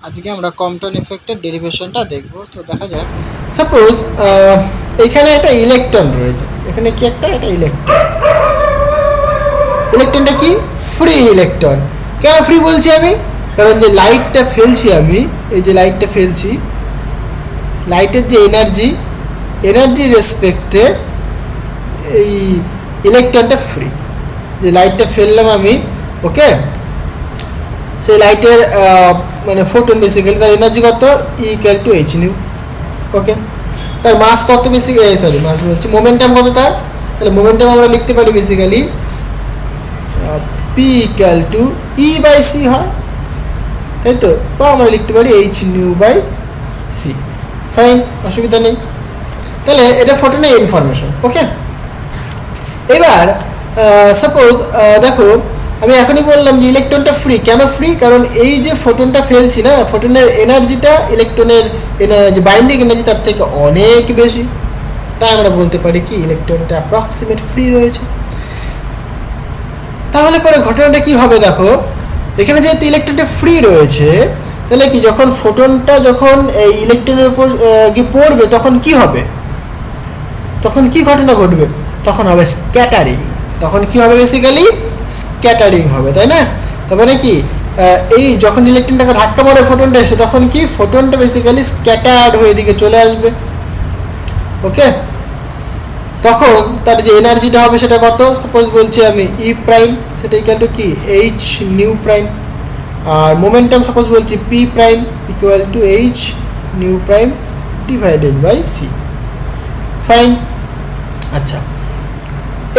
আজকে আমরা কম্পটন ইফেক্টের ডেরিভেশনটা দেখব। তো দেখা যাক, সাপোজ এখানে একটা ইলেকট্রন রয়েছে, এখানে কি একটা এটা ইলেকট্রন, ইলেকট্রনটা কি ফ্রি ইলেকট্রন। কেন ফ্রি বলছি আমি? কারণ যে লাইটটা ফেলছি আমি, এই যে লাইটটা ফেলছি, লাইটের যে এনার্জি রেসপেক্টে এই ইলেকট্রনটা ফ্রি। যে লাইটটা ফেললাম আমি, ওকে, সেই লাইটের মানে ফোটন বেসিক্যালি তার এনার্জি কত, ইকুয়াল টু এইচ নিউ, ওকে। তার মাস কত বেশি, সরি মাস বলছি, মোমেন্টাম কত তার, তাহলে মোমেন্টাম আমরা লিখতে পারি basically P equal to E by C হয়, তাই তো, বা আমরা লিখতে পারি H nu by C. Fine, অসুবিধা নেই। তাহলে এটা ফোটনের ইনফরমেশন, ওকে। এবার সাপোজ দেখো, আমি এখনই বললাম যে ইলেকট্রনটা ফ্রি। কেন ফ্রি? কারণ এই যে ফোটনটা ফেলছি না, ফোটনের এনার্জিটা ইলেকট্রনের যে বাইন্ডিং এনার্জি তার থেকে অনেক বেশি, তাই আমরা বলতে পারি কি ইলেকট্রনটা অ্যাপ্রক্সিমেট ফ্রি রয়েছে। তাহলে পরে ঘটনাটা কি হবে দেখো, এখানে যেহেতু ইলেকট্রনটা ফ্রি রয়েছে, তাহলে কি যখন ফোটনটা যখন এই ইলেকট্রনের উপর গিয়ে পড়বে তখন কি হবে, তখন কি ঘটনা ঘটবে, তখন হবে স্ক্যাটারিং। তখন কি হবে, বেসিক্যালি স্ক্যাটারিং হবে, তাই না? তারপরে কি এই যখন ইলেকট্রনটাকে ধাক্কা মারে ফোটনটা এসে, তখন কি ফোটনটা বেসিক্যালি স্ক্যাটার্ড হয়ে এদিকে চলে আসবে, ওকে। তখন তার যে এনার্জিটা হবে সেটা কত, সাপোজ বলছি আমি ই প্রাইম, সেটা ইকুয়াল টু কি এইচ নিউ প্রাইম। আর মোমেন্টাম সাপোজ বলছি P prime equal to H nu prime divided by C. Fine, আচ্ছা।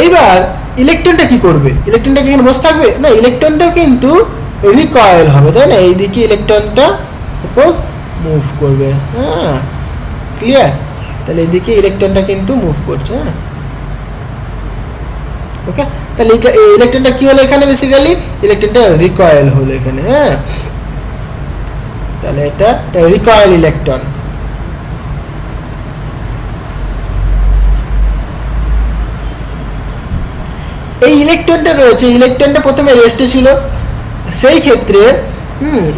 এইবার ইলেকট্রনটা কি করবে, ইলেকট্রনটা কি এখানে বসে থাকবে না, ইলেকট্রনটাও কিন্তু রিকয়েল হবে, তাই না? এইদিকে ইলেকট্রনটা সাপোজ মুভ করবে, হ্যাঁ, ক্লিয়ার? তাহলে এইদিকে ইলেকট্রনটা কিন্তু মুভ করছে, হ্যাঁ, ওকে। তাহলে ইলেকট্রনটা কি হলো এখানে, বেসিক্যালি ইলেকট্রনটা রিকয়েল হলো এখানে, হ্যাঁ। তাহলে এটা রিকয়েল ইলেকট্রন। এই ইলেকট্রনটা রয়েছে, ইলেকট্রনটা প্রথমে রেস্টে ছিল, সেই ক্ষেত্রে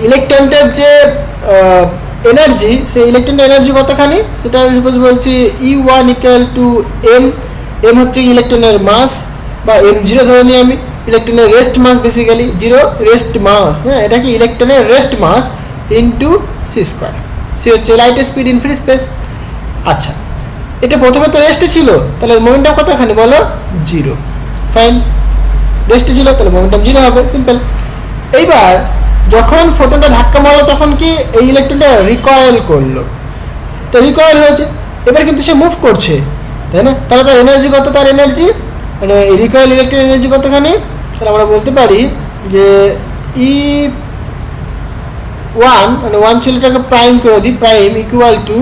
ইলেকট্রনটার যে এনার্জি, সেই ইলেকট্রনটার এনার্জি কতখানি, সেটা আমি সাপোজ বলছি E one equal to M. M হচ্ছে ইলেকট্রনের মাস, বা এম জিরো ধরে নিই আমি, ইলেকট্রনের rest mass, basically zero rest mass, হ্যাঁ, এটা কি ইলেকট্রনের rest mass into C square. C হচ্ছে light speed in free space. আচ্ছা, এটা প্রথমে তো রেস্টে ছিল, তাহলে মোমেন্টাম কতখানি বলো, জিরো। ফাইন, রেস্টে ছিল, তাহলে মোমেন্টাম জিরো হবে, সিম্পল। এইবার যখন ফোটনটা ধাক্কা মারলো তখন কি এই ইলেকট্রনটা রিকয়েল করলো, তো রিকয়েল হয়েছে, এবার কিন্তু সে মুভ করছে, তাই না? তাহলে তার এনার্জি কত, তার এনার্জি মানে রিকয়েল ইলেকট্রন এনার্জি কতখানি, তাহলে আমরা বলতে পারি যে ই ওয়ান, মানে ওয়ান ছিল এটাকে প্রাইম করে দিই, প্রাইম ইকুয়াল টু,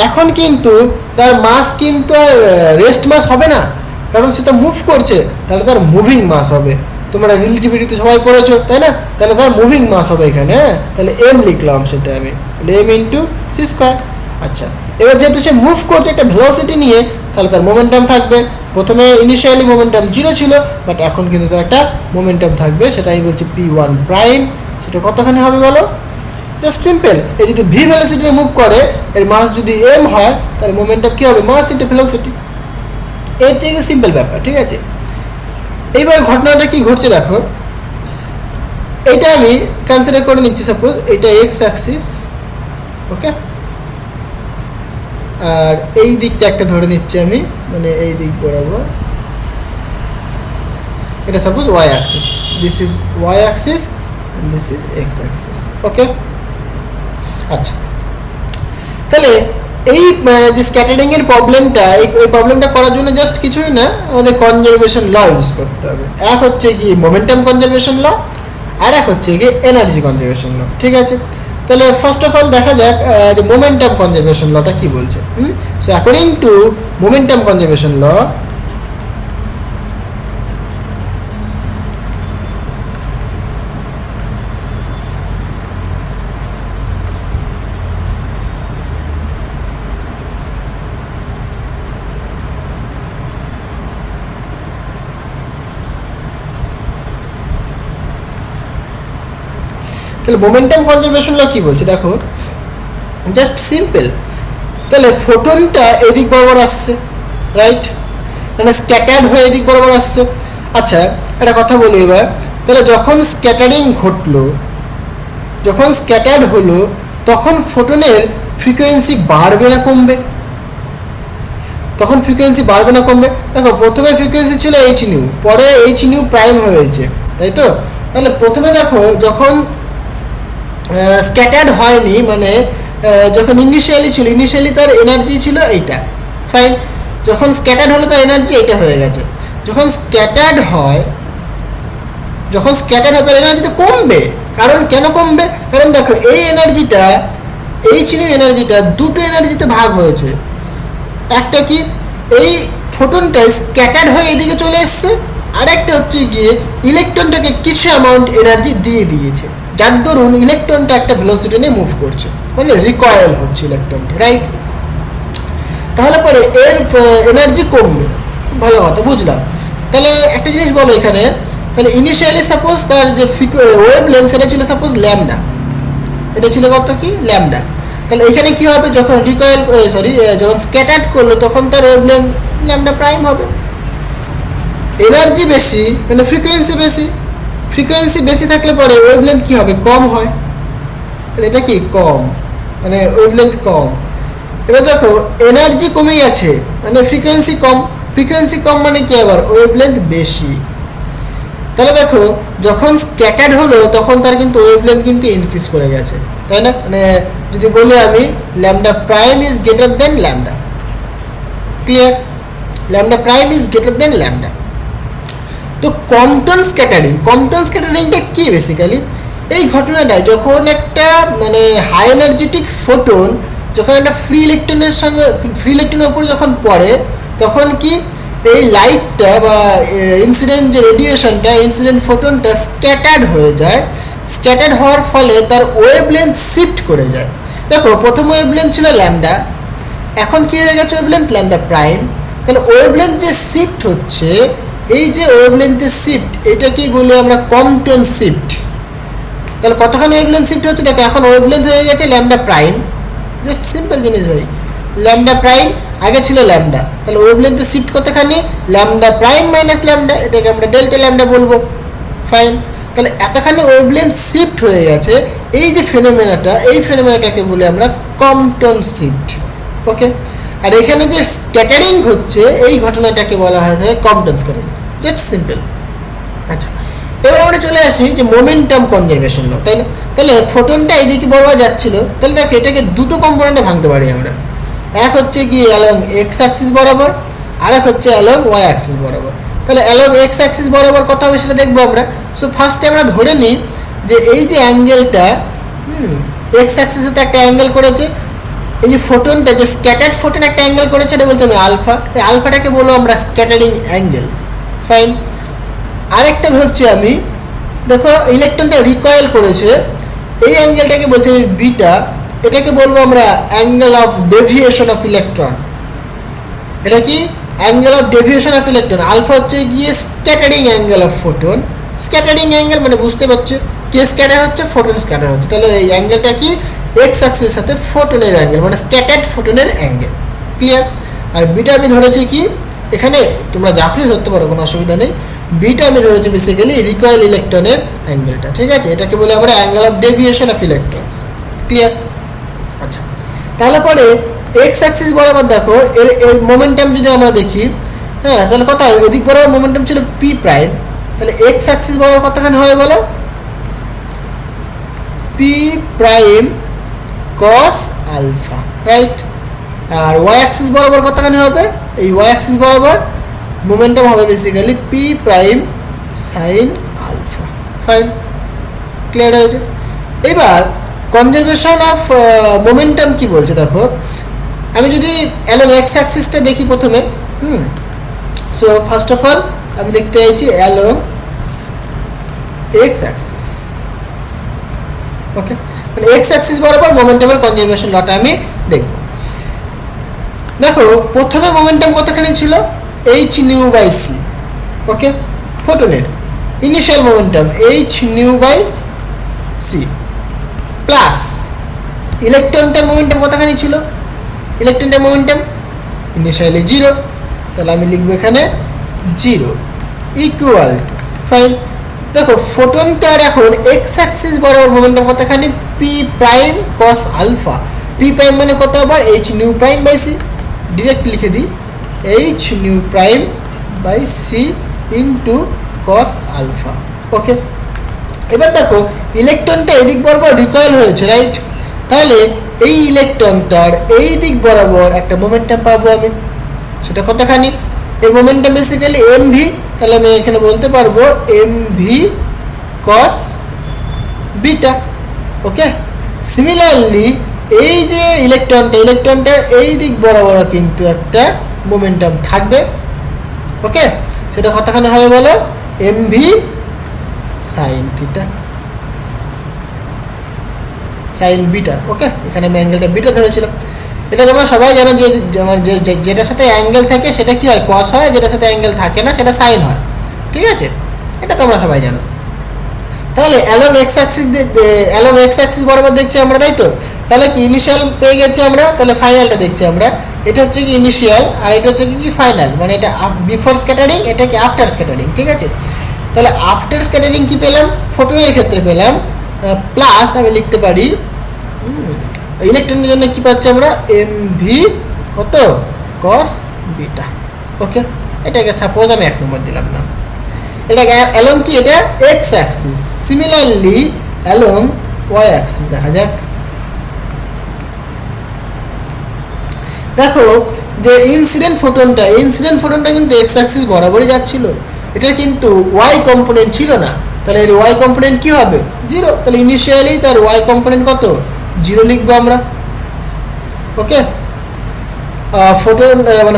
এখন কিন্তু তার মাস কিন্তু আর রেস্ট মাস হবে না, কারণ সে তো মুভ করছে, তাহলে তার মুভিং মাস হবে। তোমরা রিলেটিভিটিতে সবাই পড়েছো, তাই না? তাহলে তার মুভিং মাস হবে এখানে, হ্যাঁ। তাহলে এম লিখলাম সেটা আমি, তাহলে এম ইন্টু সি স্কোয়ার। আচ্ছা, এবার যেহেতু সে মুভ করছে একটা ভেলোসিটি নিয়ে, তাহলে তার মোমেন্টাম থাকবে। প্রথমে ইনিশিয়ালি মোমেন্টাম জিরো ছিল, বাট এখন কিন্তু তার একটা মোমেন্টাম থাকবে, সেটা আমি বলছি পি ওয়ান প্রাইম। সেটা কতখানি হবে বলো, জাস্ট সিম্পল, এই যদি ভি ভেলোসিটি মুভ করে, এর মাস যদি এম হয়, তাহলে মোমেন্টাম কি হবে, মাস ইন্টু ভেলোসিটি। এর থেকে সিম্পল ব্যাপার, ঠিক আছে। এইবার ঘটনাটা কি ঘটছে দেখো, এটা আমি কনসিডার করে নিচ্ছি, সাপোজ এটা এক্স অ্যাক্সিস, ওকে, আর এই দিকটা একটা ধরে নিচ্ছি আমি, মানে এই দিক বরাবর, এটা suppose Y axis, this is Y axis and this is X axis, okay. আচ্ছা, তাহলে এই যে স্ক্যাটারিং এর প্রবলেমটা, এই প্রবলেমটা করার জন্য জাস্ট কিছুই না, আমাদের কনজারভেশন ল ইউজ করতে হবে। এক হচ্ছে কি মোমেন্টাম কনজারভেশন ল, আর এক হচ্ছে কি এনার্জি কনজারভেশন ল, ঠিক আছে। তাহলে ফার্স্ট অফ অল দেখা যাক যে মোমেন্টাম কনজারভেশন লটা কি বলছে। So according to momentum conservation law, তাহলে মোমেন্টাম কনজারভেশন ল কি বলছে দেখো, জাস্ট সিম্পল। তাহলে ফোটনটা এদিক বরাবর আসছে, রাইট, মানে স্ক্যাটার্ড হয়ে এদিক বরাবর আসছে। আচ্ছা একটা কথা বলি এবার, তাহলে যখন স্ক্যাটারিং ঘটলো, যখন স্ক্যাটার্ড হলো, তখন ফোটনের ফ্রিকোয়েন্সি বাড়বে না কমবে? তখন ফ্রিকোয়েন্সি বাড়বে না কমবে? দেখো প্রথমে ফ্রিকোয়েন্সি ছিল এইচ নিউ, পরে এইচ নিউ প্রাইম হয়েছে, তাই তো? তাহলে প্রথমে দেখো যখন স্ক্যাটার্ড হয়নি, মানে যখন ইনিশিয়ালি ছিল, ইনিশিয়ালি তার এনার্জি ছিল এইটা, ফাইন। যখন স্ক্যাটার্ড হলো তার এনার্জি এইটা হয়ে গেছে। যখন স্ক্যাটার্ড হয়, যখন স্ক্যাটার্ড হয় তার এনার্জি তো কমবে। কারণ কেন কমবে? কারণ দেখো এই এনার্জিটা, এই ছিল এনার্জিটা দুটো এনার্জিতে ভাগ হয়েছে। একটা কি, এই ফোটনটা স্ক্যাটার্ড হয়ে এদিকে চলে এসছে, আর একটা হচ্ছে গিয়ে ইলেকট্রনটাকে কিছু অ্যামাউন্ট এনার্জি দিয়ে দিয়েছে, যার দরুন ইলেকট্রনটা একটা ভেলোসিটি নিয়ে মুভ করছে, মানে রিকয়েল হচ্ছে ইলেকট্রনটা, রাইট। তাহলে পরে এর এনার্জি কমবে, ভালো কথা, বুঝলাম। তাহলে একটা জিনিস বলো এখানে, তাহলে ইনিশিয়ালি সাপোজ তার যে ওয়েভ লেন্থ সেটা ছিল সাপোজ ল্যামডা, এটা ছিল কত কি ল্যামডা। তাহলে এখানে কি হবে, যখন রিকয়েল যখন স্ক্যাটার্ড করলো তখন তার ওয়েভ লেন্থ ল্যামডা প্রাইম হবে। এনার্জি বেশি মানে ফ্রিকোয়েন্সি বেশি, ফ্রিকোয়েন্সি বেশি থাকলে পরে ওয়েভ লেন্থ কী হবে, কম হয়। তাহলে এটা কি কম, মানে ওয়েভ লেন্থ কম। এবার দেখো এনার্জি কমে গেছে মানে ফ্রিকোয়েন্সি কম, ফ্রিকোয়েন্সি কম মানে কি আবার ওয়েভ লেন্থ বেশি। তাহলে দেখো যখন স্ক্যাটার্ড হলো তখন তার কিন্তু ওয়েভ লেন্থ কিন্তু ইনক্রিজ করে গেছে, তাই না? মানে যদি বলি আমি lambda prime is greater than lambda, clear? Lambda prime is greater than lambda. তো কম্পটন স্ক্যাটারিংটা কি বেসিক্যালি? এই ঘটনাটায় যখন একটা মানে হাই এনার্জেটিক ফোটন যখন একটা ফ্রি ইলেকট্রনের উপরে যখন পড়ে, তখন কি এই লাইটটা বা ইনসিডেন্ট যে রেডিয়েশনটা, ইনসিডেন্ট ফোটনটা স্ক্যাটার্ড হয়ে যায়। স্ক্যাটার্ড হওয়ার ফলে তার ওয়েভ লেন্থ শিফট করে যায়। দেখো প্রথম ওয়েভ লেন্থ ছিল ল্যামডা, এখন কি হয়ে গেছে ওয়েভ লেন্থ ল্যামডা প্রাইম। তাহলে ওয়েভ লেন্থ যে শিফট হচ্ছে, এই যে ওয়েভ লেন্থের শিফট, এটাকেই বলি আমরা কম্পটন শিফট। তাহলে কতখানি ওয়েভ লেন্থ শিফট হচ্ছে দেখো, এখন ওয়েভ লেন্থ হয়ে গেছে ল্যামডা প্রাইম, জাস্ট সিম্পল জিনিস ভাই, ল্যামডা প্রাইম, আগে ছিল ল্যামডা, তাহলে ওয়েভ লেন্থে শিফট কতখানি, ল্যামডা প্রাইম মাইনাস ল্যামডা, এটাকে আমরা ডেল্টা ল্যামডা বলবো, ফাইন। তাহলে এতখানি ওয়েভ লেন্থ শিফট হয়ে গেছে, এই যে ফেনোমেনাটা, এই ফেনোমেনাটাকে বলি আমরা কম্পটন শিফট, ওকে। আর এখানে যে স্ক্যাটারিং হচ্ছে এই ঘটনাটাকে বলা হয় কম্পটন স্ক্যাটারিং, জাস্ট সিম্পল। আচ্ছা এবার আমরা চলে আসি যে মোমেন্টাম কনজারভেশন ল, তাই না? তাহলে ফোটনটা এইদিকে বরাবর যাচ্ছিল, তাহলে দেখ এটাকে দুটো কম্পোনেন্টে ভাঙতে পারি আমরা, এক হচ্ছে কি অ্যালং এক্স অ্যাক্সিস বরাবর, আর এক হচ্ছে অ্যালং ওয়াই অ্যাক্সিস বরাবর। তাহলে অ্যালং এক্স অ্যাক্সিস বরাবর কত হবে সেটা দেখবো আমরা। সো ফার্স্টে আমরা ধরে নিই যে এই যে অ্যাঙ্গেলটা এক্স অ্যাক্সিসে তো একটা অ্যাঙ্গেল করেছে, এই যে ফোটনটা যে স্ক্যাটার্ড ফোটন একটা অ্যাঙ্গেল করেছে, এটা বলছি আমি আলফা, এই আলফাটাকে বলবো আমরা স্ক্যাটারিং অ্যাঙ্গেল, ফাইন। আরেকটা ধরছি আমি, দেখো ইলেকট্রনটা রিকয়েল করেছে, এই অ্যাঙ্গেলটাকে বলছি আমি বিটা, এটাকে বলবো আমরা angle of deviation of electron. এটা কি angle of deviation of electron. Alpha হচ্ছে গিয়ে scattering angle of photon, scattering angle মানে বুঝতে পারছো কে স্ক্যাটার হচ্ছে, ফোটন স্ক্যাটার হচ্ছে। তাহলে এই অ্যাঙ্গেলটা কি এক্স অ্যাক্সিসের সাথে ফোটনের অ্যাঙ্গেল, মানে স্ক্যাটার্ড ফোটনের অ্যাঙ্গেল, ক্লিয়ার? আর বিটা আমি ধরেছি কি, এখানে তোমরা যা খুশি ধরতে পারো, কোনো অসুবিধা নেই। বিটা আমি ধরেছি বেসিক্যালি রিকয়েল ইলেকট্রনের অ্যাঙ্গেলটা, ঠিক আছে? এটাকে বলে আমরা angle of deviation of electrons, clear? আচ্ছা তাহলে পরে এক্স অ্যাক্সিস বরাবর দেখো এর মোমেন্টাম যদি আমরা দেখি, হ্যাঁ, তাহলে কত এদিক বরাবর মোমেন্টাম ছিল পি প্রাইম, তাহলে এক্স অ্যাক্সিস বরাবর কতখানি হবে বলো, P prime cos alpha, right? আর ওয়াই অ্যাক্সিস বরাবর কতখানি হবে, এই ওয়াই অ্যাক্সিস বরাবর মোমেন্টাম হবে basically P prime sine alpha, fine, clear হয়েছে? এবার কনজারভেশন অফ মোমেন্টাম কি বলছে দেখো, আমি যদি অ্যালং এক্স অ্যাক্সিসটা দেখি প্রথমে, সো ফার্স্ট অফ অল আমি দেখতে চাইছি অ্যালং এক্স অ্যাক্সিস, ওকে। মানে এক্স অ্যাক্সিস বরাবর মোমেন্টামের কনজারভেশন লটা আমি দেখব। দেখো প্রথমে মোমেন্টাম কতখানি ছিল, H nu by C, okay, ফোটনের initial momentum H nu by C, plus ইলেকট্রনটার মোমেন্টাম কতখানি ছিল, ইলেকট্রনটার মোমেন্টাম ইনিশিয়ালি 0, তাহলে আমি লিখবো এখানে 0 ইকুয়াল টু ফাইন। দেখো ফোটনটার এখন এক্স অ্যাক্সিস বরাবর মোমেন্টাম কতখানি, P prime cos alpha, P prime মানে কত আবার H nu prime by C, direct লিখে দিই H nu prime by C into cos alpha. Okay, এবার দেখো ইলেকট্রনটা এদিক বরাবর রিকয়েল হয়েছে, রাইট? তাহলে এই ইলেকট্রনটার এই দিক বরাবর একটা মোমেন্টাম পাবো আমি, সেটা কতখানি, এই মোমেন্টাম বেসিক্যালি এম ভি, তাহলে আমি এখানে বলতে পারবো এম ভি কস বিটা। ওকে, সিমিলারলি এই যে ইলেকট্রনটার এই দিক বরাবর কিন্তু একটা মোমেন্টাম থাকবে। ওকে, সেটা কতখানি হবে বলো, M V sine theta, sine beta. Okay, এখানে আমি অ্যাঙ্গেলটা বিটা ধরেছিলাম। এটা তোমরা সবাই জানো যে যেটার সাথে অ্যাঙ্গেল থাকে সেটা কি হয়, কস হয়, যেটার সাথে অ্যাঙ্গেল থাকে না সেটা সাইন হয়, ঠিক আছে? এটা তোমরা সবাই জানো। তাহলে অ্যালং এক্স অ্যাক্সিস বরাবর দেখছি আমরা, তাই তো? তাহলে কি ইনিশিয়াল পেয়ে গেছি আমরা, তাহলে ফাইনালটা দেখছি আমরা। এটা হচ্ছে কি ইনিশিয়াল আর এটা হচ্ছে কি ফাইনাল, মানে এটা বিফোর স্ক্যাটারিং, এটা কি আফটার স্ক্যাটারিং, ঠিক আছে? তাহলে আফটার স্ক্যাটারিং কি পেলাম, ফোটনের ক্ষেত্রে পেলাম প্লাস আমি লিখতে পারি ইলেকট্রনের জন্য কি পাচ্ছি আমরা, এম ভি কত কস বিটা। ওকে, এটাকে সাপোজ আমি 1 নম্বর দিলাম না, এটাকে অ্যালং কি, এটা X axis, similarly along Y axis দেখা যাক। দেখো যে ইনসিডেন্ট ফোটনটা কিন্তু এক্স অ্যাক্সিস বরাবরই যাচ্ছিল, এটা কিন্তু ওয়াই কম্পোনেন্ট ছিল না, তাহলে এর ওয়াই কম্পোনেন্ট কি হবে 0, তাহলে ইনিশিয়ালি তার ওয়াই কম্পোনেন্ট কত 0 লিখবো আমরা। ওকে,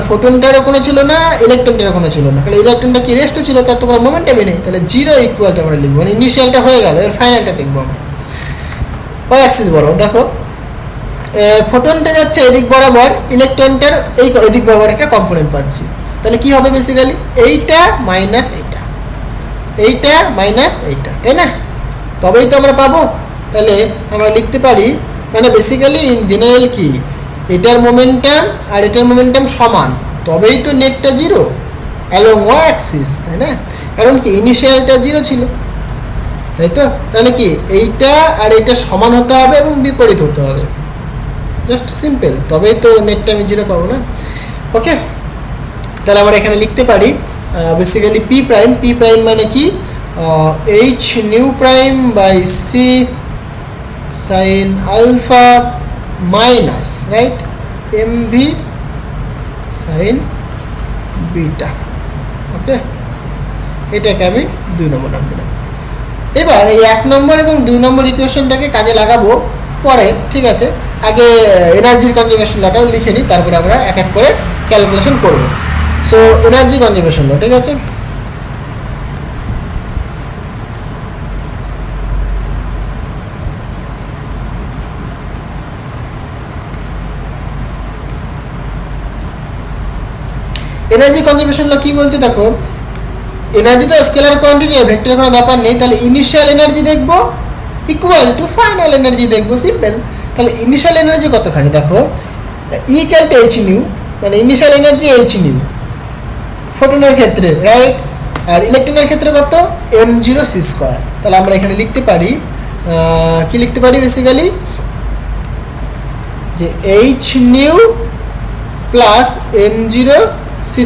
ফোটনটারও কোনো ছিল না, ইলেকট্রনটারও কোনো ছিল না, কারণ ইলেকট্রনটা কি রেস্টে ছিল, তার তো কোনো মোমেন্টামই নেই, তাহলে 0 ইকুয়ালটা আমরা লিখবো, মানে ইনিশিয়ালটা হয়ে গেল, এর ফাইনালটা লিখবো আমরা ওয়াই অ্যাক্সিস বরাবর। দেখো ফোটনটা যাচ্ছে এদিক বরাবর, ইলেকট্রনটার এদিক বরাবর একটা কম্পোনেন্ট পাচ্ছি, তাহলে কি হবে বেসিক্যালি এইটা মাইনাস এইটা, তাই না? তবেই তো আমরা পাবো। তাহলে আমরা লিখতে পারি, মানে বেসিক্যালি ইন জেনারেল কি এটার মোমেন্টাম আর এটার মোমেন্টাম সমান, তবেই তো নেটটা 0 অ্যালং ওয়াই অ্যাক্সিস, তাই না? কারণ কি ইনিশিয়ালটা 0 ছিল, তাই তো? তাহলে কি এইটা আর এইটা সমান হতে হবে এবং বিপরীত হতে হবে, জাস্ট সিম্পল, তবেই তো নেটটা আমি 0 পাবো না। ওকে, তাহলে আমরা এখানে লিখতে পারি বেসিক্যালি পি প্রাইম মানে কি H nu prime by C sine alpha minus, right, M V sine beta. Okay, এটাকে আমি 2 নম্বর নাম দিলাম। এবার এই 1 নম্বর এবং 2 নম্বর ইকুয়েশনটাকে কাজে লাগাবো পরে, ঠিক আছে? আগে এনার্জির কনজারভেশন লটাও লিখে নিই, তারপরে আমরা এক এক করে ক্যালকুলেশন করবো। সো এনার্জি কনজারভেশন ল, ঠিক আছে? এনার্জি কনজারভেশন ল কি বলতে, দেখো এনার্জি তো স্কেলার কোয়ান্টিটি, ভেক্টরের কোনো ব্যাপার নেই, তাহলে ইনিশিয়াল এনার্জি দেখবো ইকুয়াল টু ফাইনাল এনার্জি দেখবো, সিম্পল। তাহলে ইনিশিয়াল এনার্জি কতখানি, দেখো ইকুয়াল টু এইচ নিউ, মানে ইনিশিয়াল এনার্জি এইচ নিউ ফোটনের ক্ষেত্রে, রাইট? আর ইলেকট্রনের ক্ষেত্রে কত m0 c²। তাহলে আমরা এখানে লিখতে পারি কি লিখতে পারি বেসিক্যালি যে H new plus m0 c²,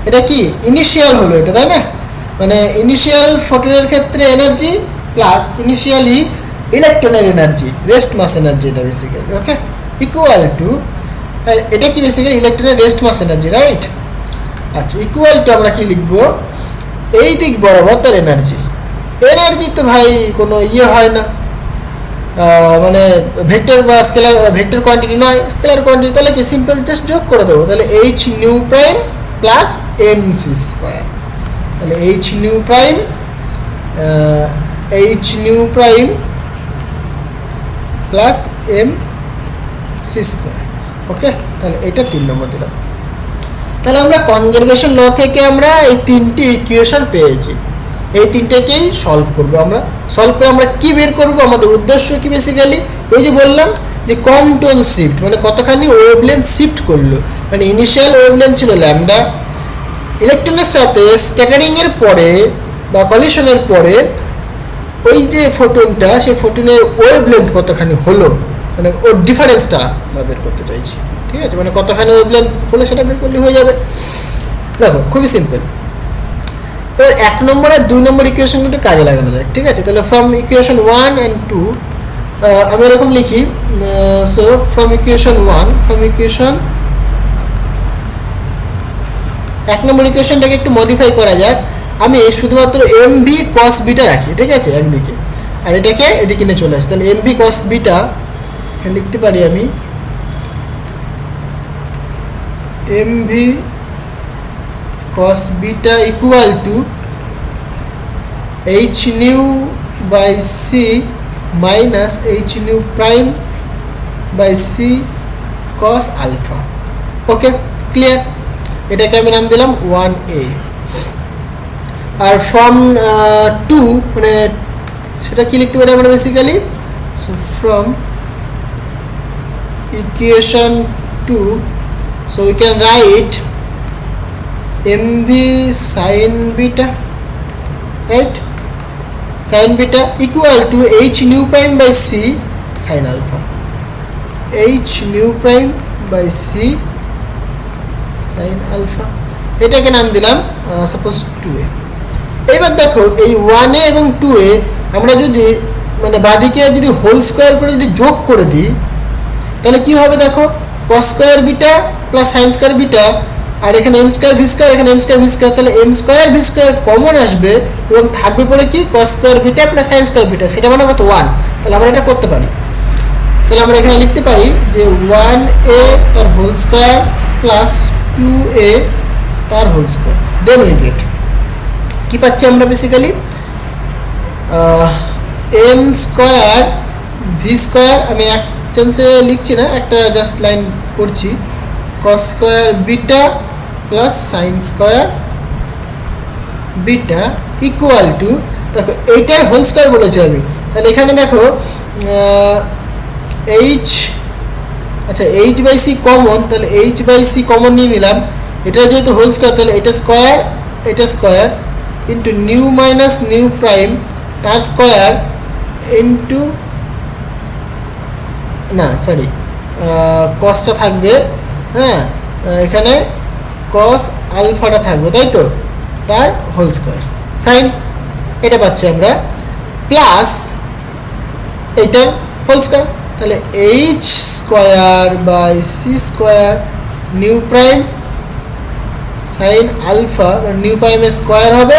এটা কি ইনিশিয়াল হলো এটা, তাই না? মানে ইনিশিয়াল ফোটনের ক্ষেত্রে এনার্জি প্লাস ইনিশিয়ালি ইলেকট্রনের এনার্জি, রেস্ট মাস এনার্জি, এটা বেসিক্যালি। ওকে, ইকুয়াল টু, এটা কি বেসিক্যালি ইলেকট্রনের রেস্ট মাস এনার্জি, রাইট? আচ্ছা, ইকুয়াল টু আমরা কি লিখবো, এই দিক বরাবর তার এনার্জি তো ভাই কোনো হয় না, মানে ভেক্টর বা স্কেলার, ভেক্টর কোয়ান্টিটি নয়, স্কেলার কোয়ান্টিটি, তাহলে কি সিম্পল জাস্ট যোগ করে দেবো, তাহলে H nu prime plus M C square, তাহলে H nu prime plus M C square. Okay, তাহলে এটা 3 নম্বর দিলাম। তাহলে আমরা কনজারভেশন ল থেকে আমরা এই 3টি ইকুয়েশন পেয়েছি। এই তিনটাকেই সলভ করবো আমরা। সলভ করে আমরা কি বের করবো, আমাদের উদ্দেশ্য কি বেসিক্যালি ওই যে বললাম যে কম্পন শিফট, মানে কতখানি ওয়েভলেন্থ শিফট করলো। মানে ইনিশিয়াল ওয়েভলেন্থ ছিল ল্যামডা, ইলেকট্রনের সাথে স্ক্যাটারিংয়ের পরে বা কলিশনের পরে ওই যে ফোটনটা, সেই ফোটনের ওয়েভলেন্থ কতখানি হলো, মানে ওর ডিফারেন্সটা আমরা বের করতে চাইছি। ঠিক আছে, মানে কতখানি ওয়েভলেন্থ হলো সেটা বের করলে হয়ে যাবে। দেখো খুবই সিম্পল। এবার 1 নম্বর আর 2 নম্বর ইকুয়েশন একটু কাজে লাগানো যায়। ঠিক আছে, তাহলে ফ্রম ইকুয়েশন 1 and 2 আমি এরকম লিখি। সো ফ্রম ইকুয়েশন 1 নম্বর ইকুয়েশনটাকে একটু মডিফাই করা যাক। আমি শুধুমাত্র এম ভি কস বিটা রাখি, ঠিক আছে, একদিকে, আর এটাকে এদিকে নিয়ে চলে আসি। তাহলে এম ভি কস বিটা লিখতে পারি আমি M V cos beta equal to h nu by c minus h nu prime by c cos alpha। Okay, clear? এটাকে আমি নাম দিলাম 1a। আর ফ্রম 2 মানে সেটা কি লিখতে পারি আমরা basically? So from equation 2 so we can write mv sin beta, right? Sin beta equal to h nu prime by c sin alpha, h nu prime by c sin alpha। এটাকে নাম দিলাম suppose 2a। এবার দেখো এই 1a এবং 2a আমরা যদি মানে বাদিকে যদি হোল স্কোয়ার করে যদি যোগ করে দিই তাহলে কি হবে দেখো, cos square beta plus sin square beta, আর এখানে এম স্কোয়ার ভি স্কোয়ার, এখানে এম স্কোয়ার ভি স্কোয়ার, তাহলে M square V square common আসবে এবং থাকবে পরে কি cos square beta plus sin square beta, সেটা মানে কত 1। তাহলে আমরা এটা করতে পারি। তাহলে আমরা এখানে লিখতে পারি যে 1a তার হোল স্কোয়ার প্লাস 2a তার whole square, then we get কি পাচ্ছি আমরা basically M square V square, আমি এক চান্সে লিখছি না, একটা জাস্ট লাইন করছি, cos square beta plus sin square beta equal to, দেখো এইটার হোল স্কোয়ার বলেছি আমি, তাহলে এখানে দেখো এইচ, আচ্ছা এইচ বাই সি কমন, তাহলে এইচ বাই সি কমন নিয়ে নিলাম, এটা যেহেতু হোল স্কোয়ার তাহলে এটা square into nu minus nu prime তার স্কোয়ার ইন্টু, না সরি কসটা থাকবে, হ্যাঁ এখানে কস আলফাটা থাকবে, তাই তো, তার হোল স্কোয়ার। ফাইন, এটা পাচ্ছি আমরা, প্লাস এইটার হোল স্কোয়ার, তাহলে H square by C square nu prime sine alpha, nu প্রাইমের স্কোয়ার হবে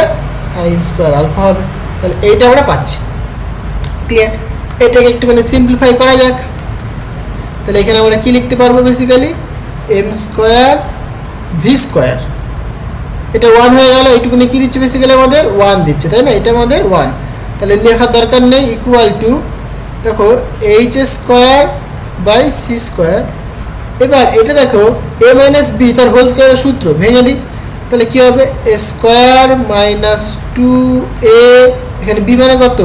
সাইন স্কোয়ার আলফা হবে। তাহলে এইটা আমরা পাচ্ছি। ক্লিয়ার? এটাকে একটুখানি সিম্পলিফাই করা যাক। তাহলে এখানে আমরা কি লিখতে পারবো basically M square V square, এটা 1 হয়ে গেল, এইটুকুনি কি দিচ্ছে বেসিক্যালি আমাদের 1 দিচ্ছে, তাই না, এটা আমাদের 1, তাহলে লেখার দরকার নেই, ইকুয়াল টু দেখো H square by C square. এবার এটা দেখো এ মাইনাস বি তার হোল স্কোয়ারের সূত্র ভেঙে দিই, তাহলে কি হবে এ স্কোয়ার মাইনাস 2a, এখানে বি মানে কত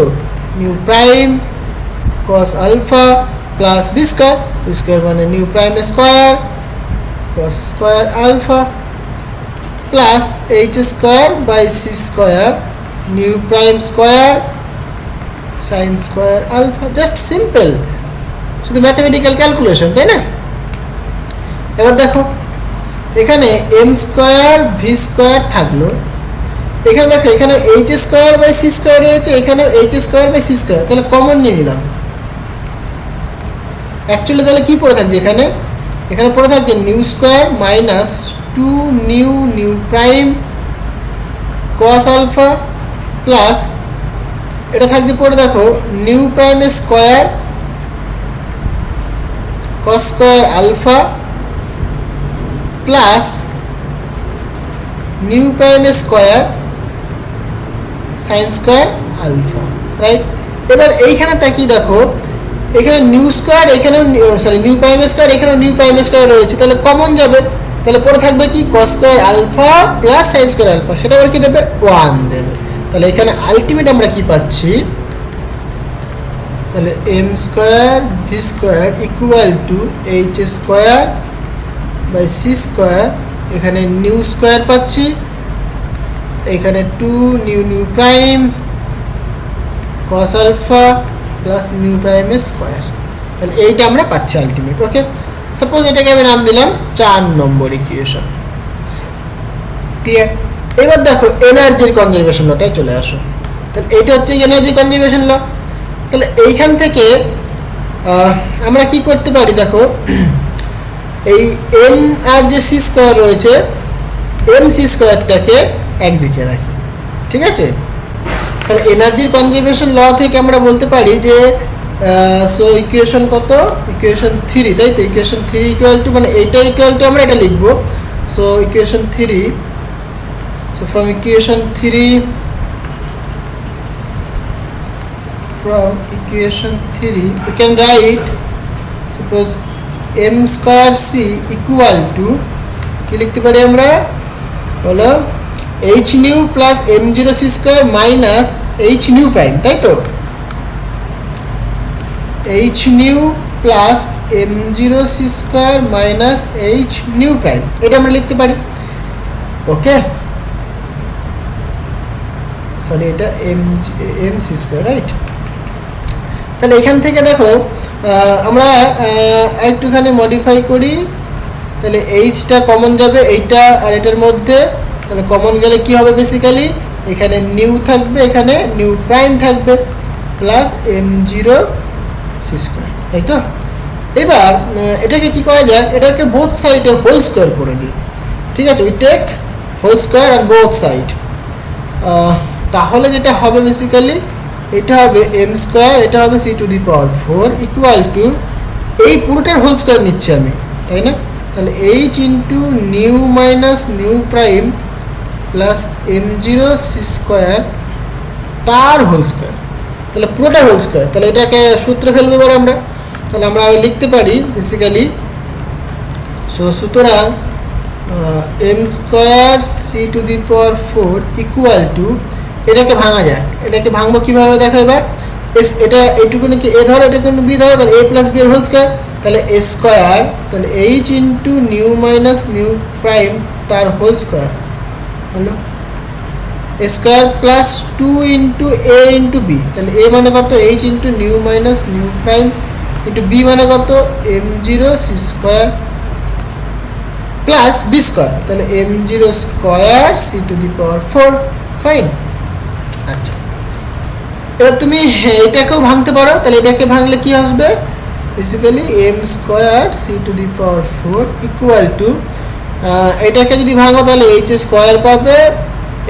nu prime cos alpha plus B square মানে nu prime square cos square alpha plus H square by C square nu prime square sine square alpha. Just simple, শুধু mathematical calculation, তাই না? এবার দেখো এখানে এম স্কোয়ার ভি স্কোয়ার থাকলো, এখানে দেখো এখানে H square by C square রয়েছে, এখানে H square by C square, তাহলে কমন নিয়ে নিলাম। অ্যাকচুয়ালি তাহলে কি পড়ে থাকছে এখানে পড়ে থাকছে nu square minus 2 nu prime cos alpha plus এটা থাকছে পড়ে দেখো nu prime square cos square alpha plus nu prime square sine square alpha, right? এবার এইখানে তাকিয়ে দেখো এখানে নিউ স্কোয়ার, এখানেও সরি নিউ প্রাইম স্কোয়ার, এখানেও নিউ প্রাইম স্কোয়ার রয়েছে, তাহলে কমন যাবে, তাহলে পরে থাকবে কি cos square alpha plus sine square alpha, সেটা আবার কি দেবে 1 দেবে। তাহলে এখানে আলটিমেট আমরা কি পাচ্ছি, তাহলে M square V square equal to H square by C square, এখানে নিউ স্কোয়ার পাচ্ছি, এখানে 2 nu nu prime cos alpha plus nu প্রাইমের স্কোয়ার। তাহলে এইটা আমরা পাচ্ছি আলটিমেট। ওকে, সাপোজ এটাকে আমি নাম দিলাম 4 নম্বর ইকুয়েশন। ক্লিয়ার? এবার দেখো এনার্জির কনজারভেশন লটায় চলে আসো। তাহলে এইটা হচ্ছে এনার্জি কনজারভেশন ল। তাহলে এইখান থেকে আমরা কি করতে পারি, দেখো এই এম আর যে সি স্কোয়ার রয়েছে, এম সি স্কোয়ারটাকে একদিকে রাখি, ঠিক আছে? তাহলে এনার্জির কনজারভেশন ল থেকে আমরা বলতে পারি যে সো ইকুয়েশন কত, ইকুয়েশন 3, তাই তো? ইকুয়েশন 3 ইকুয়াল টু, মানে এইটা ইকুয়াল টু আমরা এটা লিখবো। So equation 3, so from equation 3 we can write, suppose m square c equal to কি লিখতে পারি আমরা, বলো h nu plus m0 c square minus h nu prime, তাই তো? h nu plus m0 c square minus h nu prime, এটা আমরা লিখতে পারি। ওকে, সরি এটা এম সি স্কোয়ার, রাইট? তাহলে এখান থেকে দেখো আমরা একটুখানি মডিফাই করি। তাহলে এইচটা কমন যাবে এইটা আর এটার মধ্যে, তাহলে কমন গেলে কি হবে, বেসিক্যালি এখানে নিউ থাকবে, এখানে নিউ প্রাইম থাকবে প্লাস m0 সি স্কোয়ার, তাই তো? এবার এটাকে কি করা যায়, এটাকে বোথ সাইডে হোল স্কোয়ার করে দিই, ঠিক আছে? We take whole square on both side. তাহলে যেটা হবে বেসিক্যালি এটা হবে এম স্কোয়ার, এটা হবে C to the power 4 equal to, এই পুরোটার হোল স্কোয়ার নিচ্ছি আমি, তাই না? তাহলে H into nu minus nu prime plus m0 C square তার হোল স্কোয়ার, তাহলে পুরোটার হোল স্কোয়ার। তাহলে এটাকে সূত্রে ফেলবো এবার আমরা। তাহলে আমরা লিখতে পারি বেসিক্যালি, সুতরাং M square C to the power 4 equal to, এটাকে ভাঙা যায়, এটাকে ভাঙবো কীভাবে দেখো এবার। এটা এইটুকুনি কি এ ধরো, এটুকুনি বি ধরো, তাহলে এ প্লাস বি এর হোল স্কোয়ার, তাহলে এ স্কোয়ার, তাহলে H into nu minus nu prime তার হোল স্কোয়ার হলো A square plus 2 into A into B, তাহলে এ মানে কত, H into nu minus nu prime into B মানে কত, m0 C square plus B square, তাহলে m0 square C to the power 4। Fine. আচ্ছা, এবার তুমি এটাকেও ভাঙতে পারো, তাহলে এটাকে ভাঙলে কি আসবে, basically M square C to the power 4 equal to, এটাকে যদি ভাঙো তাহলে এইচ স্কোয়ার পাবে,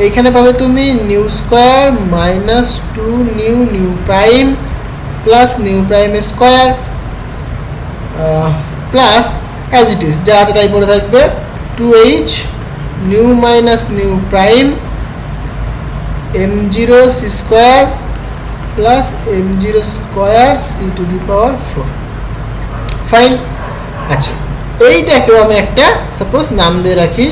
এইখানে পাবে তুমি nu square minus 2 nu nu prime plus nu prime square plus as it is যা আছে তাই পড়ে থাকবে 2h nu minus nu prime m0 c square plus m0 square C to the power 4। Fine. আচ্ছা, এইটাকেও আমি একটা সাপোজ নাম দিয়ে রাখি,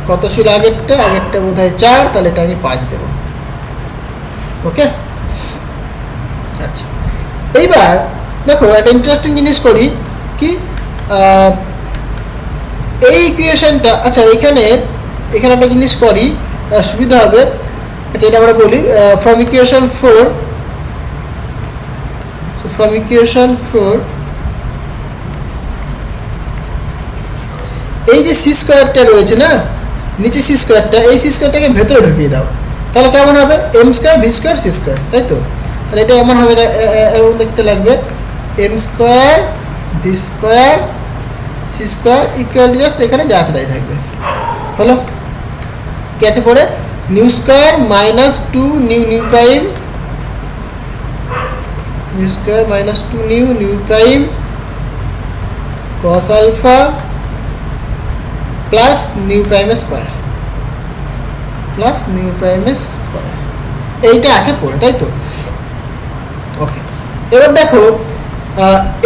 কত ছিল আগেরটা বোধ হয় 4, তাহলে এটা আমি 5 দেব। ওকে। আচ্ছা, এইবার দেখো একটা ইন্টারেস্টিং জিনিস করি কি, এই ইকুয়েশনটা, আচ্ছা এখানে একটা জিনিস করি সুবিধা হবে। আচ্ছা, এটা আমরা বলি from equation 4, so from equation 4 এই যে সি স্কোয়ারটা রয়েছে না, নিচে সি স্কোয়ারটা, এই সি স্কোয়ারটাকে ভেতরে ঢুকিয়ে দাও, তাহলে কেমন হবে, M square V square C square, তাই তো? তাহলে এটা এমন হবে, এমন দেখতে লাগবে, M square V square C square equal to just এখানে যা আছে তাই থাকবে। হলো কি আছে পরে, nu square minus 2 nu nu prime, nu square minus 2 nu nu prime cos alpha plus nu প্রাইমের স্কোয়ার প্লাস নিউ প্রাইমের স্কোয়ার, এইটা আছে পড়ে, তাই তো? ওকে, এবার দেখো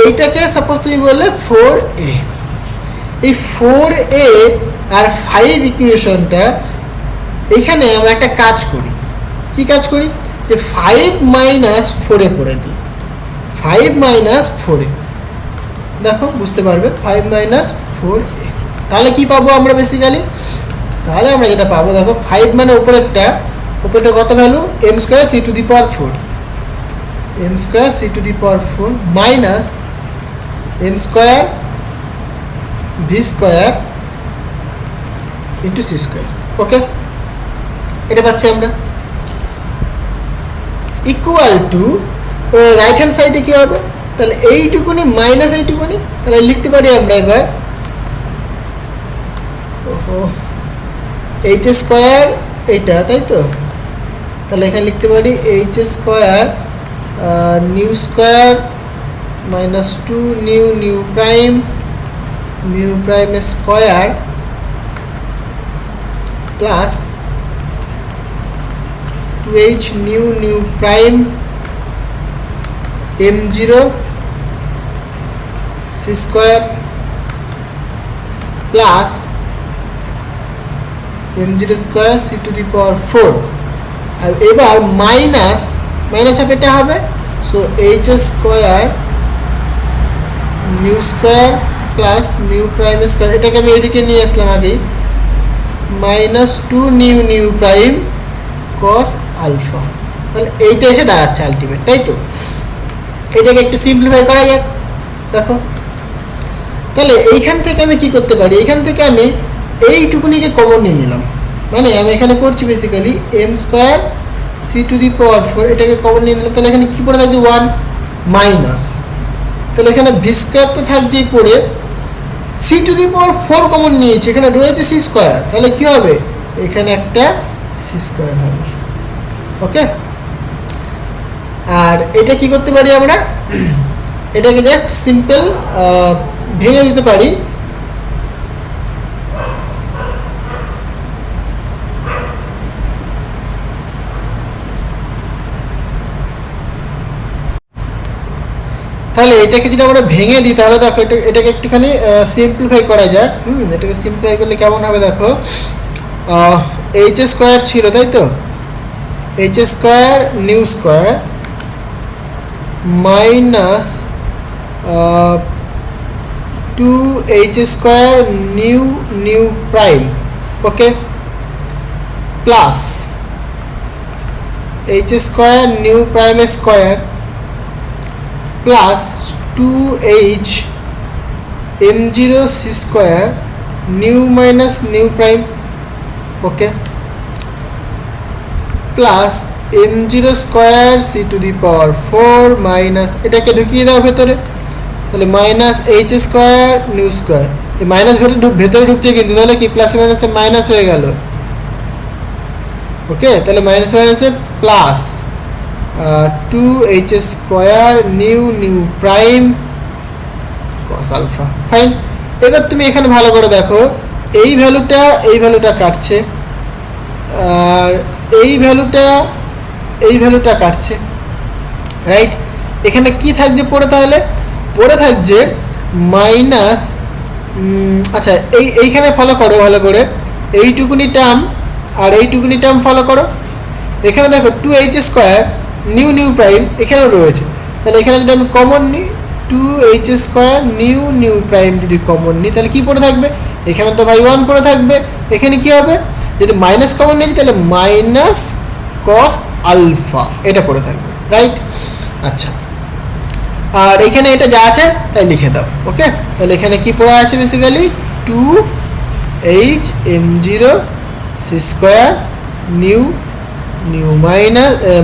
এইটাকে সাপোজ তুমি বললে 4a, এই 4a আর 5 ইকুয়েশনটা, এইখানে আমরা একটা কাজ করি, কি কাজ করি, যে 5 মাইনাস 4 করে দিই, 5 মাইনাস 4, দেখো বুঝতে পারবে 5 মাইনাস 4, তাহলে কি পাবো আমরা বেসিক্যালি, তাহলে আমরা যেটা পাবো দেখো 5 মানে উপরেরটা কত value, m square c to the power 4, m square c to the power 4 minus m square v square into c square. Okay, এটা পাচ্ছি আমরা, ইকুয়াল টু রাইট হ্যান্ড সাইডে কি হবে, তাহলে এইটুকুনি মাইনাস এইটুকুনি, তাহলে লিখতে পারি আমরা এবার এইচ স্কোয়ার এইটা, তাই তো, তাহলে এখানে লিখতে পারি H square nu square minus 2 nu prime square plus 2h nu prime m0 c square plus m0 square c to the power 4, আর এবার মাইনাস অফ এটা হবে, so h square nu square plus nu prime square, এটাকে আমি এদিকে নিয়ে আসলাম আগেই, minus 2 nu prime cos alpha, তাহলে এইটা এসে দাঁড়াচ্ছে আলটিমেট, তাই তো। এটাকে একটু সিম্পলিফাই করা যাক, দেখো তাহলে এইখান থেকে আমি কি করতে পারি, এইখান থেকে আমি এইটুকুনিকে কমন নিয়ে নিলাম, মানে আমি এখানে করছি basically m square c to the power 4, এটাকে কমন নিয়ে নিলাম, তাহলে এখানে কি পড়ে থাকছে 1 মাইনাস, তাহলে এখানে v স্কোয়ার তো থাকছেই পড়ে, c to the power 4 common নিয়েছি, এখানে রয়েছে c স্কোয়ার, তাহলে কি হবে এখানে একটা c স্কোয়ার হবে। ওকে, আর এটা কি করতে পারি আমরা, এটাকে জাস্ট সিম্পল ভেঙে দিতে পারি, তাহলে এটাকে যদি আমরা ভেঙে দিই তাহলে দেখো এটাকে একটুখানি সিম্পলিফাই করা যাক। এটাকে সিম্পলিফাই করলে কেমন হবে দেখো, এইচ স্কোয়ার ছিল তাই তো, H square nu square minus 2h square nu prime, okay, plus h square nu prime square plus 2h m0 c square new minus nu prime, okay, plus m0 square c to the power 4 minus, এটাকে ঢুকিয়ে দাও ভেতরে, তাহলে minus h square nu square, এই minus ভেতরে ঢুকছে কিন্তু, তাহলে কি প্লাস মাইনাসে মাইনাস হয়ে গেল, ওকে, তাহলে মাইনাস মাইনাসে plus 2h square nu prime cos alpha, fine. এবার তুমি এখানে ভালো করে দেখো, এই ভ্যালুটা কাটছে, আর এই ভ্যালুটা কাটছে, রাইট। এখানে কি থাকছে পড়ে, তাহলে পড়ে থাকছে মাইনাস, আচ্ছা এইখানে ফলো করো ভালো করে, এইটুকুনি টার্ম আর এইটুকুনি টার্ম ফলো করো, এখানে দেখো 2h স্কোয়ার নিউ প্রাইম এখানেও রয়েছে, তাহলে এখানে যদি আমি কমন নিই 2h স্কোয়ার নিউ প্রাইম যদি কমন নিই তাহলে কি পড়ে থাকবে, এখানে তো ভাই 1 পড়ে থাকবে, এখানে কি হবে যদি মাইনাস কমন নিয়েছি তাহলে মাইনাস কস আলফা এটা পড়ে থাকবে, রাইট। আচ্ছা, আর এখানে এটা যা আছে তাই লিখে দাও, ওকে। তাহলে এখানে কি পড়ে আছে basically 2h m0 c square new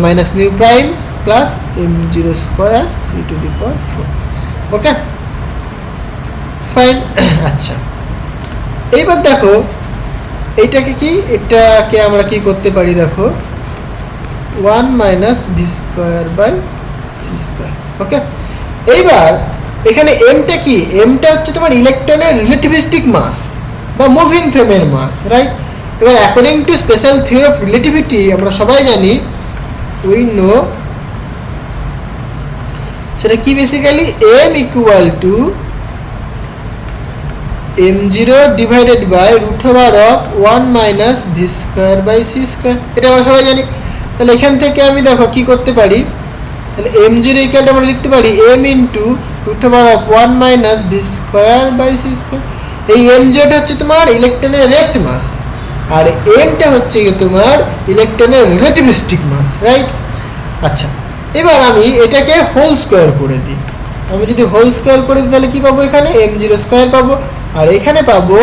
minus nu prime plus m0 square c to the power 4, okay, fine. আচ্ছা, এইবার দেখো এটাকে আমরা কি করতে পারি, দেখো 1 minus V square by C square, okay. এইবার এখানে এমটা কি, এমটা হচ্ছে তোমার ইলেকট্রনের রিলেটিভিস্টিক মাস বা মুভিং ফ্রেমের মাস, রাইট। এবার according to special theory of relativity আমরা সবাই জানি, উই নো, সেটা কি basically M equal to m0 divided by √1 minus V square by C square, এটা আমরা সবাই জানি। তাহলে এখান থেকে আমি দেখো কি করতে পারি, তাহলে m0 ইকুয়াল আমরা লিখতে পারি m into root over of 1 minus V square by C square. এই m0টা হচ্ছে তোমার ইলেকট্রনের রেস্ট মাস, আর mটা হচ্ছে তোমার ইলেকট্রনের রিলেটিভিস্টিক মাস, রাইট? আচ্ছা, এবার আমি এটাকে হোল স্কোয়ার করে দিই। আমি যদি হোল স্কোয়ার করে দিই তাহলে কি পাবো, এখানে m0 স্কোয়ার পাবো, আর এখানে পাবো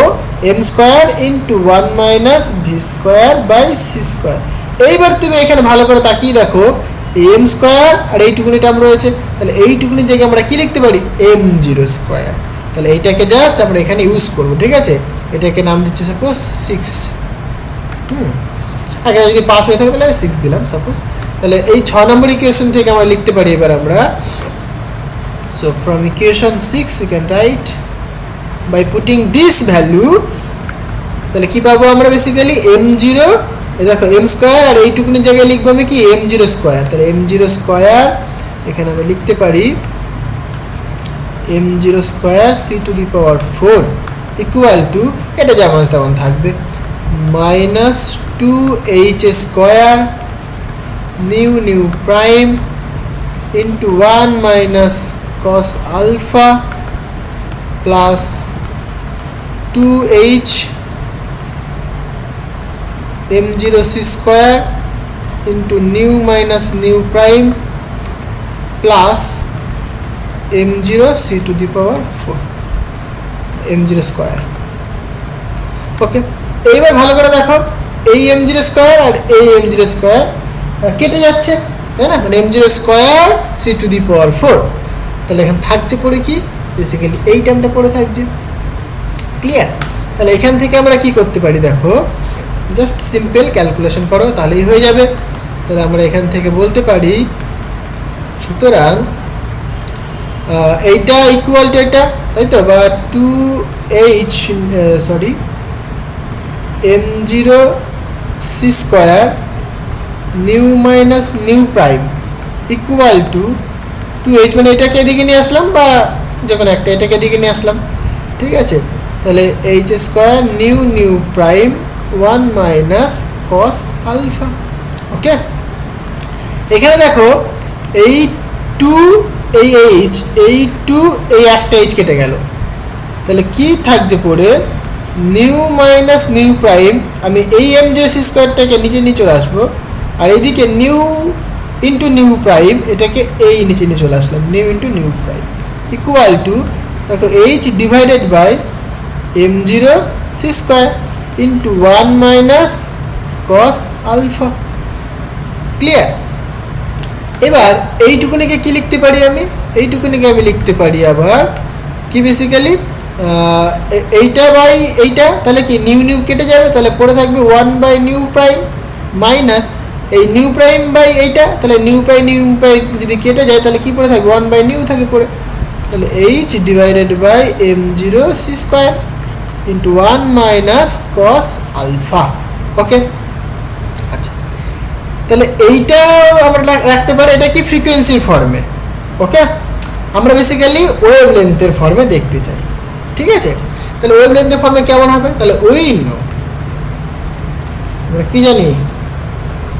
m square into 1 minus V square by C square. এইবার তুমি এখানে ভালো করে তাকিয়ে দেখো, এম স্কোয়ার আর এইটুকুনি টার্ম রয়েছে, তাহলে এইটুকুনির জায়গায় আমরা কি লিখতে পারি, m0 স্কোয়ার। তাহলে এইটাকে জাস্ট আমরা এখানে ইউজ করবো, ঠিক আছে? এটাকে নাম দিচ্ছি সাপোজ 6। আগে যদি 5 হয়ে থাকে তাহলে 6 দিলাম সাপোজ। তাহলে এই 6 নম্বর ইকুয়েশন থেকে আমরা লিখতে পারি এবার আমরা, so from equation 6 you can write by putting this value, তাহলে কি পাবো আমরা বেসিক্যালি m0, এই দেখো m স্কোয়ার আর এইটুকুনির জায়গায় লিখবো আমি কি m0 স্কোয়ার। তাহলে m0 স্কোয়ার এখানে আমরা লিখতে পারি m0 square c to the power 4 equal to, এটা যেমন তেমন থাকবে, minus 2h square nu prime into 1 minus cos alpha plus 2h m0 c square into nu minus nu prime plus m0 c to the power 4 m0 square. Okay, এইবার ভালো করে দেখো, এই m0 square আর এই m0 স্কোয়ার কেটে যাচ্ছে, তাই না? মানে m0 square c to the power 4, তাহলে এখানে থাকছে পড়ে কি, বেসিক্যালি এই টার্মটা পড়ে থাকছে। ক্লিয়ার? তাহলে এখান থেকে আমরা কি করতে পারি দেখো, জাস্ট সিম্পল ক্যালকুলেশন করো তাহলেই হয়ে যাবে। তাহলে আমরা এখান থেকে বলতে পারি, সুতরাং এইটা ইকুয়াল টু এটা, তাই তো, বা 2h sorry m0 c square new minus nu prime equal two 2h, মানে এটাকে এদিকে নিয়ে আসলাম বা যখন একটা এটাকে এদিকে নিয়ে আসলাম, ঠিক আছে? তাহলে h square nu prime 1 minus cos alpha. Okay, এখানে দেখো এই 2 এই h, এই 2 এই একটা h কেটে গেল, তাহলে কি থাকছে পড়ে, নিউ মাইনাস নিউ প্রাইম, আমি এই m0 c স্কোয়ারটাকে নিচে নিয়ে চলে আসবো, আর এইদিকে নিউ ইন্টু নিউ প্রাইম, এটাকে এই নিচে নিয়ে চলে আসলাম, nu into nu prime equal to, দেখো h divided by m0 c square into 1 minus cos alpha. Clear? এবার এইটুকুনিকে কি লিখতে পারি আমি, এইটুকুনিকে আমি লিখতে পারি আবার কি, বেসিক্যালি এইটা বাই এইটা, তাহলে কি নিউ কেটে যাবে, তাহলে পড়ে থাকবে 1 বাই নিউ প্রাইম মাইনাস এই নিউ প্রাইম বাই এইটা, তাহলে নিউ প্রাইম যদি কেটে যায় তাহলে কি পড়ে থাকবে, 1 বাই নিউ থাকে পড়ে, তাহলে h divided by m0 c square into 1 minus cos alpha. Okay, আচ্ছা, তাহলে এইটাও আমরা রাখতে পারি, এটা কি ফ্রিকোয়েন্সির ফর্মে। ওকে, আমরা বেসিক্যালি ওয়েভ লেন্থের ফর্মে দেখতে চাই, ঠিক আছে? তাহলে ওয়েভ লেন্থের ফর্মে কেমন হবে, তাহলে ওই আমরা কি জানি,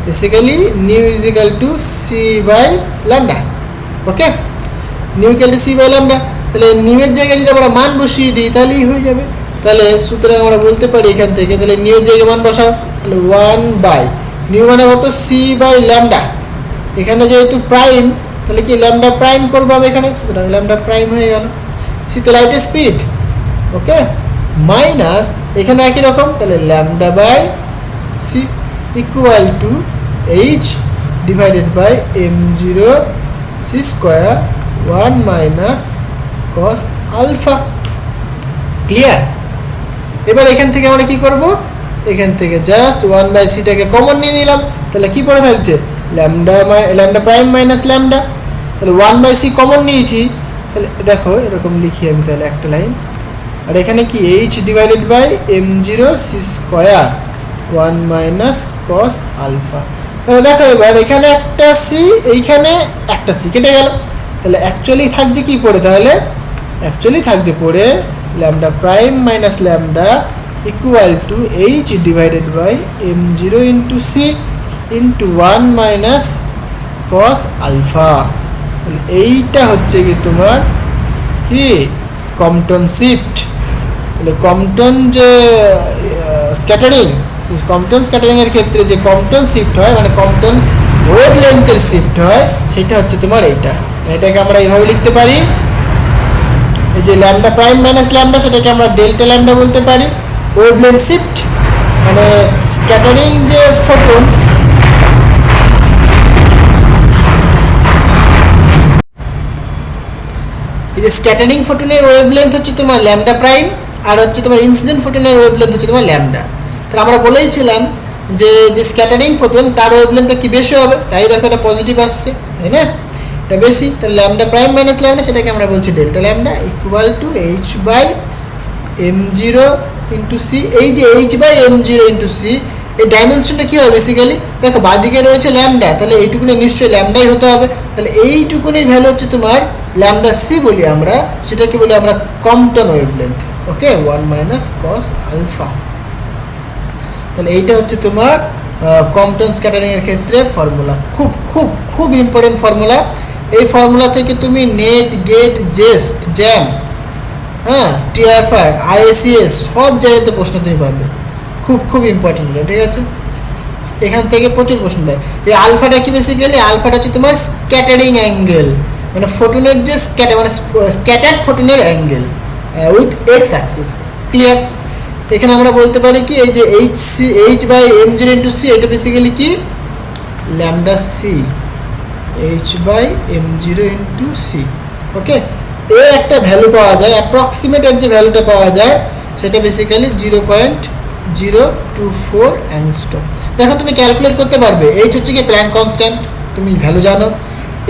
basically nu is equal to C by lambda. Okay, nu equal to C by lambda, তাহলে নিউয়ের জায়গায় যদি আমরা মান বসিয়ে দিই তাহলেই হয়ে যাবে। তাহলে সুতরাং আমরা বলতে পারি এখান থেকে, তাহলে নিউয়ের জায়গায় মান বসাও, তাহলে 1 বাই নিউ মানে কত, সি বাই ল্যামডা, এখানে যেহেতু প্রাইম তাহলে কি ল্যামডা প্রাইম করবো আমি এখানে, সুতরাং ল্যামডা প্রাইম হয়ে গেল, সি তো লাইটের স্পিড। ওকে, মাইনাস এখানে একই রকম, তাহলে lambda by C equal to h divided by m0 c square 1 minus cos alpha. Clear? এবার এখান থেকে আমরা কি করব, এখান থেকে জাস্ট 1 বাই সিটাকে কমন নিয়ে নিলাম, তাহলে কি পড়ে থাকছে, ল্যামডা প্রাইম মাইনাস ল্যামডা, তাহলে 1 বাই সি কমন নিয়েছি, তাহলে দেখো এরকম লিখি আমি তাহলে একটা লাইন, আর এখানে কি h divided by m0 c square 1 minus cos alpha. তাহলে দেখো এবার এখানে একটা সি, এইখানে একটা সি কেটে গেল, তাহলে অ্যাকচুয়ালি থাকছে কি পড়ে, তাহলে অ্যাকচুয়ালি থাকছে পড়ে lambda prime minus lambda equal to h divided by m0 into C into 1 minus cos alpha. তাহলে এইটা হচ্ছে কি তোমার কি কম্পটন শিফট। তাহলে কম্পটন যে স্ক্যাটারিং, কম্পটন স্ক্যাটারিংয়ের ক্ষেত্রে যে কম্পটন শিফট হয় মানে কম্পটন ওয়েভ লেন্থের শিফট হয় সেটা হচ্ছে তোমার এইটা। এটাকে আমরা এইভাবে লিখতে পারি, এই যে ল্যামডা প্রাইম মাইনাস ল্যামডা সেটাকে আমরা ডেল্টা ল্যামডা বলতে পারি। ওয়েভ লেন্থ শিফট মানে স্ক্যাটারিং যে ফোটন, এই যে স্ক্যাটারিং ফোটনের ওয়েভ লেন্থ হচ্ছে তোমার ল্যামডা প্রাইম, আর হচ্ছে তোমার ইনসিডেন্ট ফোটনের ওয়েভ লেন্থ হচ্ছে তোমার ল্যামডা। তাহলে আমরা বলেইছিলাম যে যে স্ক্যাটারিং ফোটন তার ওয়েভ লেন্থটা কি বেশি হবে, তাই দেখো এটা পজিটিভ আসছে, তাই না, এটা বেশি। তাহলে ল্যামডা প্রাইম মাইনাস ল্যামডা সেটাকে আমরা বলছি delta lambda equal to H by M zero into C. এই যে H by M zero into C, এই ডাইমেনশনটা কী হয় বেসিক্যালি, দেখো বাদিকে রয়েছে ল্যামডা, তাহলে এইটুকুনি নিশ্চয়ই ল্যামডাই হতে হবে। তাহলে এইটুকুনির ভ্যালু হচ্ছে তোমার ল্যামডা সি বলি আমরা, সেটাকে বলি আমরা কম্পটন ওয়েভলেন্থ। ওকে, 1 মাইনাস কস আলফা। তাহলে এইটা হচ্ছে তোমার কম্পটন স্ক্যাটারিংয়ের ক্ষেত্রে ফর্মুলা। খুব খুব খুব ইম্পর্টেন্ট ফর্মুলা। এই ফর্মুলা থেকে তুমি নেট, গেট, জেস্ট, জ্যাম, হ্যাঁ, টিএফআর, আইএসিএস সব জায়গাতে প্রশ্ন তুমি পাবে। খুব খুব ইম্পর্টেন্ট, ঠিক আছে। এখান থেকে প্রচুর প্রশ্ন দেয়। এই আলফাটা কি বেসিক্যালি, আলফাটা হচ্ছে তোমার স্ক্যাটারিং অ্যাঙ্গেল, মানে ফোটনের যে মানে স্ক্যাটার্ড ফোটনের angle with X axis. Clear? এখানে আমরা বলতে পারি কি এই যে H by M zero into C, এটা বেসিক্যালি কি lambda C H by M zero into C. Okay, এর একটা ভ্যালু পাওয়া যায়, অ্যাপ্রক্সিমেট এর যে ভ্যালুটা পাওয়া যায় সেটা বেসিক্যালি 0.024 অ্যাংস্ট্রম। দেখো তুমি ক্যালকুলেট করতে পারবে। এইচ হচ্ছে কি প্ল্যাঙ্ক কনস্ট্যান্ট, তুমি ভ্যালু জানো।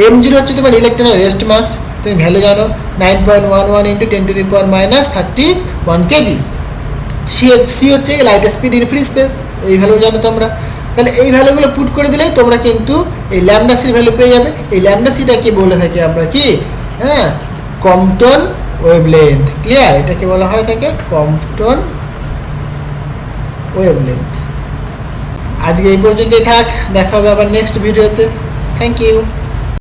এম জিরো হচ্ছে তোমার ইলেকট্রনের রেস্ট মাস, তুমি ভ্যালু জানো 9.11 into 10 to the power minus 31 KG. C হচ্ছে light speed in free space, এই ভ্যালু জানো তোমরা। তাহলে এই ভ্যালুগুলো পুট করে দিলেই তোমরা কিন্তু এই ল্যামডা সির ভ্যালু পেয়ে যাবে। এই ল্যামডা সিটাকে বলে থাকি আমরা কি, হ্যাঁ, কম্পটন ওয়েভলেন্থ। ক্লিয়ার? এটাকে বলা হয় থাকে কম্পটন ওয়েভলেন্থ। আজকে এই পর্যন্তই থাক, দেখা হবে আবার নেক্সট ভিডিওতে। Thank you.